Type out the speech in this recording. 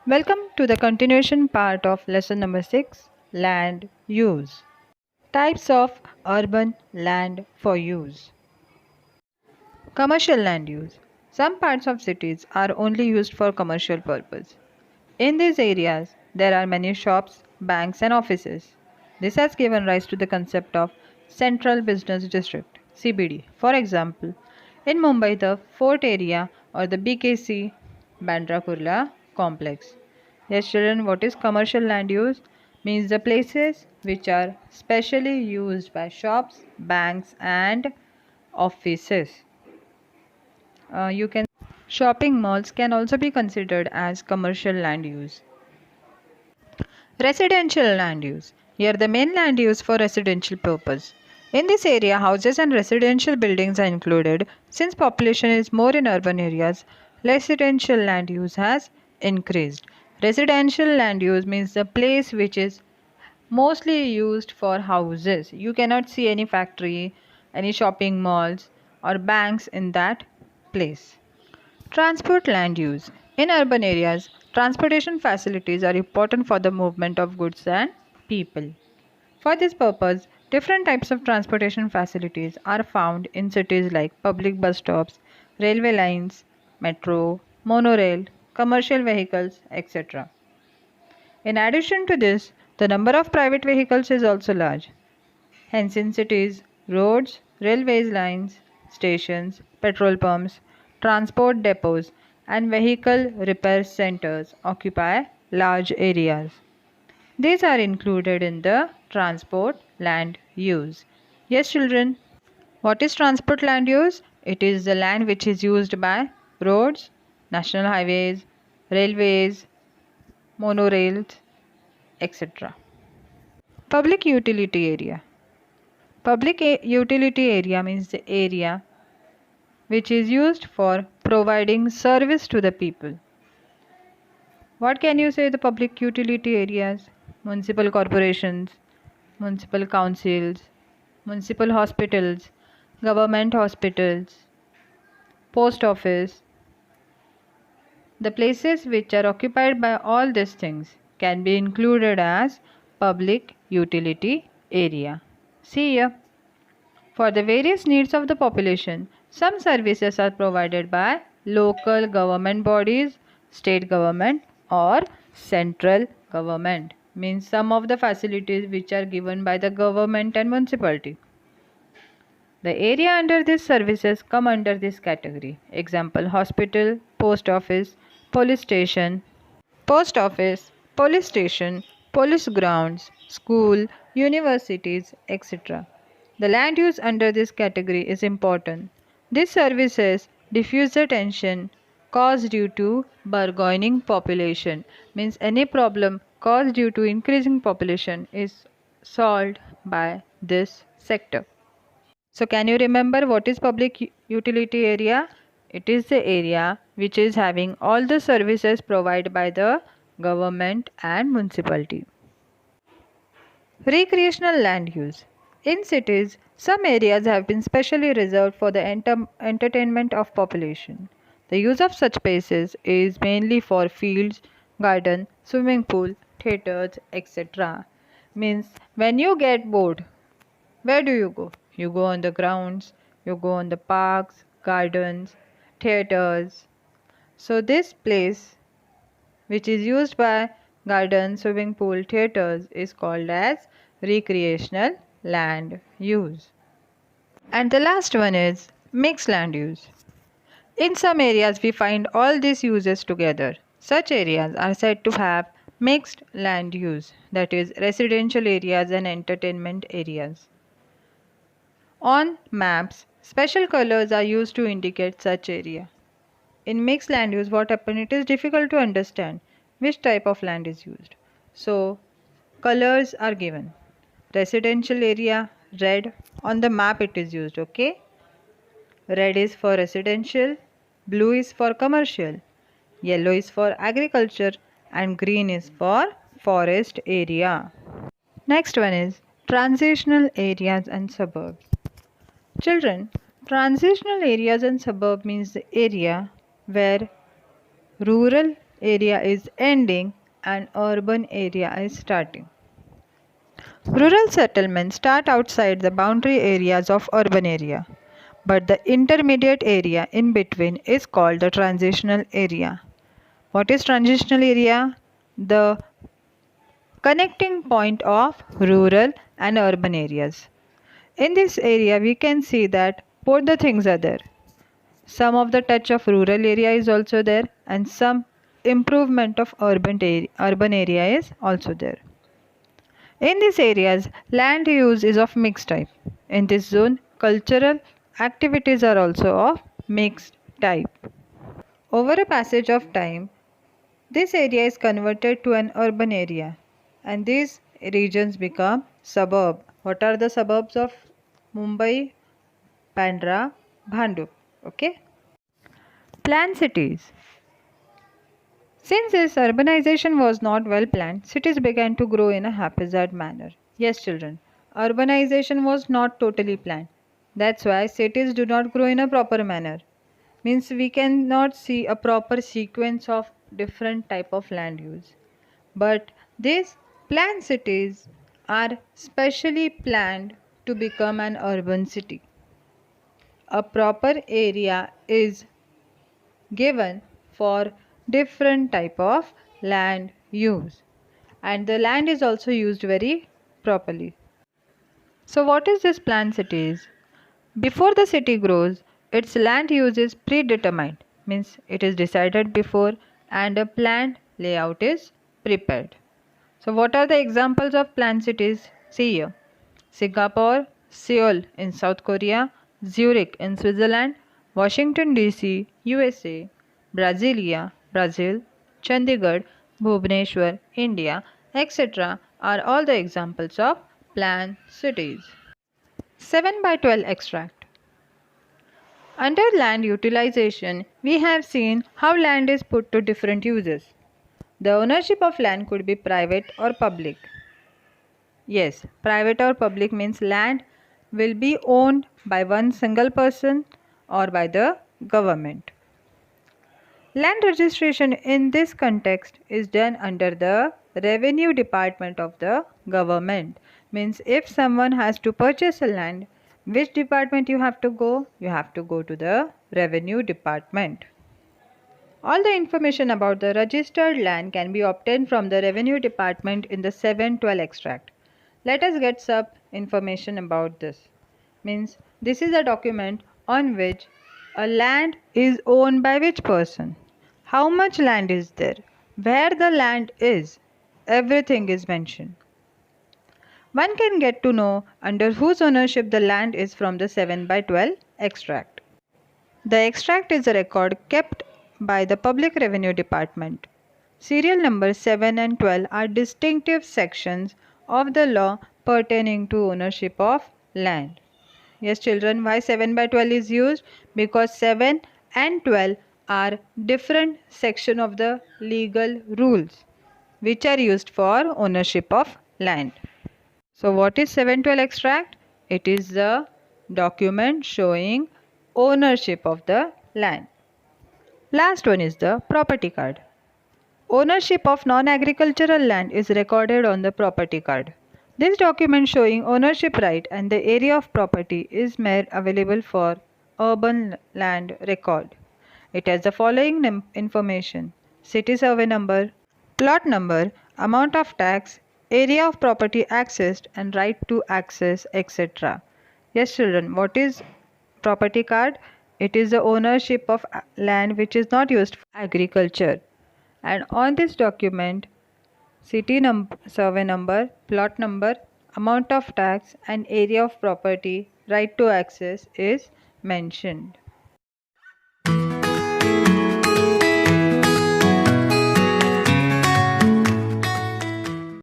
Welcome to the continuation part of lesson number 6, Land Use. Types of urban land for use. Commercial land use. Some parts of cities are only used for commercial purpose. In these areas, there are many shops, banks and offices. This has given rise to the concept of Central Business District (CBD). For example, in Mumbai, the Fort area or the BKC Bandra Kurla complex. Yes, children, what is commercial land use? Means the places which are specially used by shops, banks, and offices. You can Shopping malls can also be considered as commercial land use. Residential land use. Here the main land use for residential purpose. In this area, houses and residential buildings are included. Since population is more in urban areas, residential land use has increased. Residential land use means the place which is mostly used for houses. You cannot see any factory, any shopping malls or banks in that place. Transport land use. In urban areas, transportation facilities are important for the movement of goods and people. For this purpose, different types of transportation facilities are found in cities like public bus stops, railway lines, metro, monorail, commercial vehicles, etc. In addition to this, the number of private vehicles is also large. Hence, in cities, roads, railways lines, stations, petrol pumps, transport depots, and vehicle repair centers occupy large areas. These are included in the transport land use. Yes, children. What is transport land use? It is the land which is used by roads, national highways, railways, monorails, etc. Public utility area. Utility area means the area which is used for providing service to the people. What can you say the public utility areas? Municipal corporations, municipal councils, municipal hospitals, government hospitals, post office. The places which are occupied by all these things can be included as public utility area. See here. For the various needs of the population, some services are provided by local government bodies, state government or central government. Means some of the facilities which are given by the government and municipality. The area under these services come under this category. Example: hospital, post office, police station, police grounds, school, universities, etc. The land use under this category is important. These services diffuse the tension caused due to burgeoning population. Means any problem caused due to increasing population is solved by this sector. So can you remember what is public utility area? It is the area which is having all the services provided by the government and municipality. Recreational land use. In cities, some areas have been specially reserved for the entertainment of population. The use of such spaces is mainly for fields, garden, swimming pool, theatres, etc. Means when you get bored, where do you go? You go on the grounds, you go on the parks, gardens, theatres. So this place which is used by gardens, swimming pool, theatres is called as recreational land use. And the last one is mixed land use. In some areas we find all these uses together. Such areas are said to have mixed land use, that is residential areas and entertainment areas. On maps, special colors are used to indicate such area. In mixed land use, what happens? It is difficult to understand which type of land is used. So, colors are given. Residential area, red. On the map it is used, okay? Red is for residential, blue is for commercial, yellow is for agriculture, and green is for forest area. Next one is transitional areas and suburbs. Children, transitional areas and suburb means the area where rural area is ending and urban area is starting. Rural settlements start outside the boundary areas of urban area, but the intermediate area in between is called the transitional area. What is transitional area? The connecting point of rural and urban areas. In this area, we can see that both the things are there. Some of the touch of rural area is also there, and some improvement of urban area is also there. In these areas, land use is of mixed type. In this zone, cultural activities are also of mixed type. Over a passage of time, this area is converted to an urban area and these regions become suburb. What are the suburbs of Mumbai, Bandra, Bhandup? Okay. Planned cities. Since this urbanization was not well planned, cities began to grow in a haphazard manner. Yes, children, urbanization was not totally planned. That's why cities do not grow in a proper manner. Means we cannot see a proper sequence of different type of land use. But these planned cities are specially planned to become an urban city. A proper area is given for different type of land use and the land is also used very properly. So what is this planned cities? Before the city grows, its land use is predetermined, means it is decided before and a planned layout is prepared. So what are the examples of planned cities? See here. Singapore, Seoul in South Korea, Zurich in Switzerland, Washington DC, USA, Brasilia, Brazil, Chandigarh, Bhubaneswar, India, etc. are all the examples of planned cities. 7 by 12 extract. Under land utilization, we have seen how land is put to different uses. The ownership of land could be private or public. Yes, private or public means land will be owned by one single person or by the government. Land registration in this context is done under the revenue department of the government. Means if someone has to purchase a land, which department you have to go? You have to go to the revenue department. All the information about the registered land can be obtained from the revenue department in the 712 extract. Let us get some information about this. Means this is a document on which a land is owned by which person, how much land is there, where the land is, everything is mentioned. One can get to know under whose ownership the land is from the 7 by 12 extract. The extract is a record kept by the Public Revenue Department. Serial numbers 7 and 12 are distinctive sections of the law pertaining to ownership of land. Yes, children, why 7 by 12 is used? Because 7 and 12 are different sections of the legal rules which are used for ownership of land. So what is 712 extract? It is the document showing ownership of the land. Last one is the property card. Ownership of non-agricultural land is recorded on the property card. This document showing ownership right and the area of property is made available for urban land record. It has the following information: city survey number, plot number, amount of tax, area of property accessed and right to access, etc. Yes, children, what is property card? It is the ownership of land which is not used for agriculture. And on this document, survey number, plot number, amount of tax and area of property, right to access is mentioned.